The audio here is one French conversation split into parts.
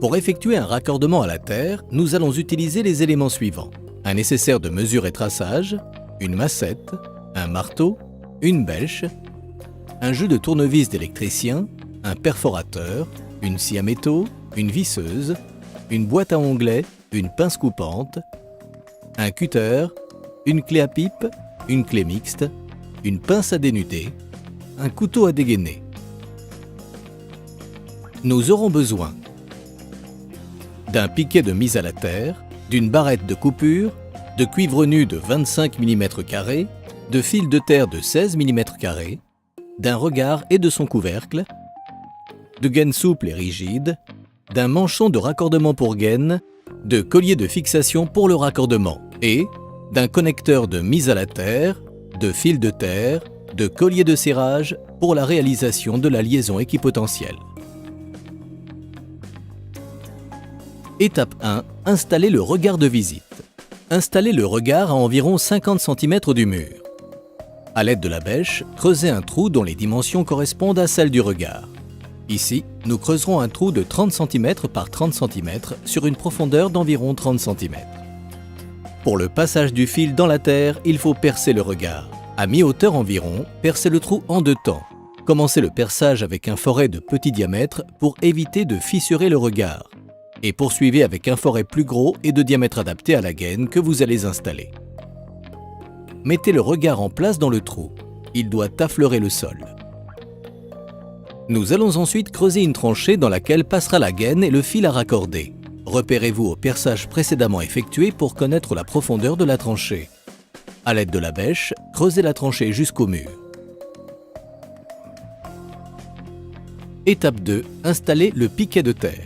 Pour effectuer un raccordement à la terre, nous allons utiliser les éléments suivants. Un nécessaire de mesure et traçage, une massette, un marteau, une bêche, un jeu de tournevis d'électricien, un perforateur, une scie à métaux, une visseuse, une boîte à onglets, une pince coupante, un cutter, une clé à pipe, une clé mixte, une pince à dénuder, un couteau à dégainer. Nous aurons besoin d'un piquet de mise à la terre, d'une barrette de coupure, de cuivre nu de 25 mm², de fil de terre de 16 mm², d'un regard et de son couvercle, de gaines souples et rigides, d'un manchon de raccordement pour gaine, de collier de fixation pour le raccordement et d'un connecteur de mise à la terre, de fil de terre, de collier de serrage pour la réalisation de la liaison équipotentielle. Étape 1. Installer le regard de visite. Installez le regard à environ 50 cm du mur. À l'aide de la bêche, creusez un trou dont les dimensions correspondent à celles du regard. Ici, nous creuserons un trou de 30 cm par 30 cm sur une profondeur d'environ 30 cm. Pour le passage du fil dans la terre, il faut percer le regard. À mi-hauteur environ, percez le trou en 2 temps. Commencez le perçage avec un foret de petit diamètre pour éviter de fissurer le regard. Et poursuivez avec un foret plus gros et de diamètre adapté à la gaine que vous allez installer. Mettez le regard en place dans le trou. Il doit affleurer le sol. Nous allons ensuite creuser une tranchée dans laquelle passera la gaine et le fil à raccorder. Repérez-vous au perçage précédemment effectué pour connaître la profondeur de la tranchée. À l'aide de la bêche, creusez la tranchée jusqu'au mur. Étape 2. Installez le piquet de terre.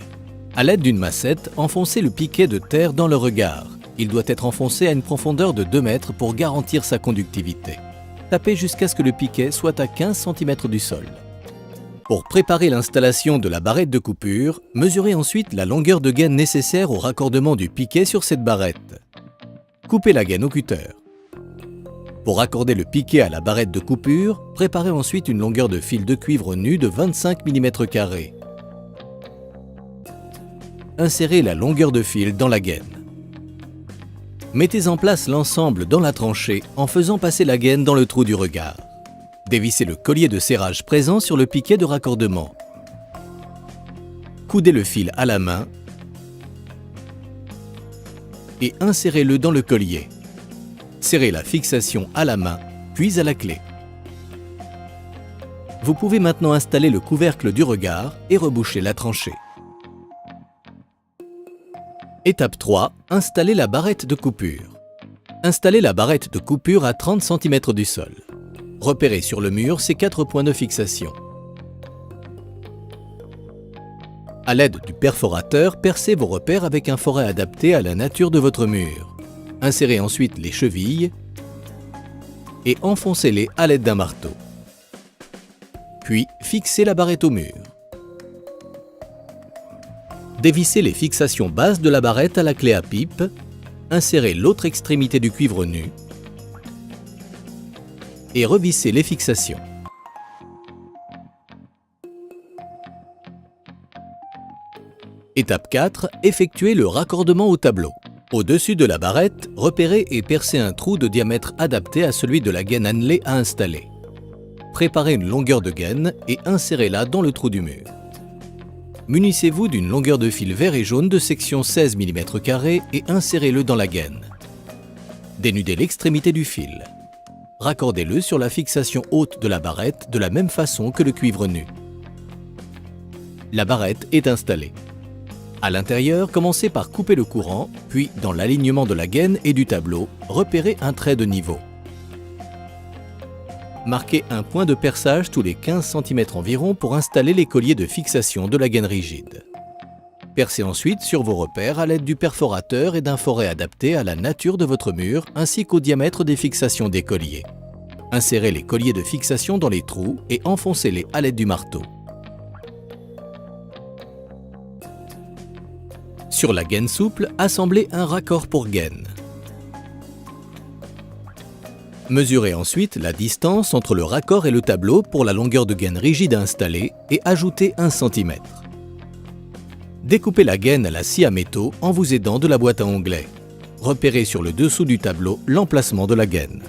À l'aide d'une massette, enfoncez le piquet de terre dans le regard. Il doit être enfoncé à une profondeur de 2 mètres pour garantir sa conductivité. Tapez jusqu'à ce que le piquet soit à 15 cm du sol. Pour préparer l'installation de la barrette de coupure, mesurez ensuite la longueur de gaine nécessaire au raccordement du piquet sur cette barrette. Coupez la gaine au cutter. Pour raccorder le piquet à la barrette de coupure, préparez ensuite une longueur de fil de cuivre nu de 25 mm². Insérez la longueur de fil dans la gaine. Mettez en place l'ensemble dans la tranchée en faisant passer la gaine dans le trou du regard. Dévissez le collier de serrage présent sur le piquet de raccordement. Coudez le fil à la main et insérez-le dans le collier. Serrez la fixation à la main, puis à la clé. Vous pouvez maintenant installer le couvercle du regard et reboucher la tranchée. Étape 3. Installez la barrette de coupure. Installez la barrette de coupure à 30 cm du sol. Repérez sur le mur ces 4 points de fixation. À l'aide du perforateur, percez vos repères avec un foret adapté à la nature de votre mur. Insérez ensuite les chevilles et enfoncez-les à l'aide d'un marteau. Puis, fixez la barrette au mur. Dévissez les fixations basses de la barrette à la clé à pipe, insérez l'autre extrémité du cuivre nu et revissez les fixations. Étape 4. Effectuez le raccordement au tableau. Au-dessus de la barrette, repérez et percez un trou de diamètre adapté à celui de la gaine annelée à installer. Préparez une longueur de gaine et insérez-la dans le trou du mur. Munissez-vous d'une longueur de fil vert et jaune de section 16 mm² et insérez-le dans la gaine. Dénudez l'extrémité du fil. Raccordez-le sur la fixation haute de la barrette de la même façon que le cuivre nu. La barrette est installée. À l'intérieur, commencez par couper le courant, puis dans l'alignement de la gaine et du tableau, repérez un trait de niveau. Marquez un point de perçage tous les 15 cm environ pour installer les colliers de fixation de la gaine rigide. Percez ensuite sur vos repères à l'aide du perforateur et d'un foret adapté à la nature de votre mur ainsi qu'au diamètre des fixations des colliers. Insérez les colliers de fixation dans les trous et enfoncez-les à l'aide du marteau. Sur la gaine souple, assemblez un raccord pour gaine. Mesurez ensuite la distance entre le raccord et le tableau pour la longueur de gaine rigide à installer et ajoutez 1 cm. Découpez la gaine à la scie à métaux en vous aidant de la boîte à onglets. Repérez sur le dessous du tableau l'emplacement de la gaine.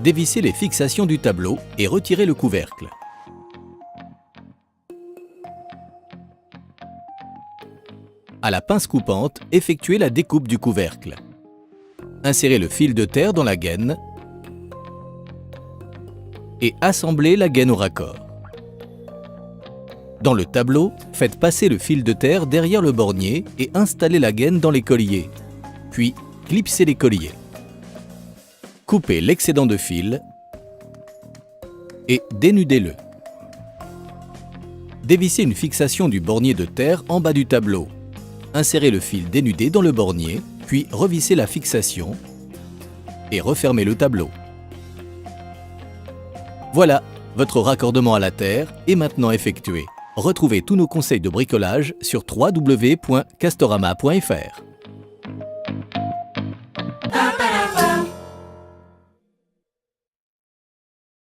Dévissez les fixations du tableau et retirez le couvercle. À la pince coupante, effectuez la découpe du couvercle. Insérez le fil de terre dans la gaine et assemblez la gaine au raccord. Dans le tableau, faites passer le fil de terre derrière le bornier et installez la gaine dans les colliers. Puis, clipsez les colliers. Coupez l'excédent de fil et dénudez-le. Dévissez une fixation du bornier de terre en bas du tableau. Insérez le fil dénudé dans le bornier, puis revissez la fixation et refermez le tableau. Voilà, votre raccordement à la terre est maintenant effectué. Retrouvez tous nos conseils de bricolage sur www.castorama.fr.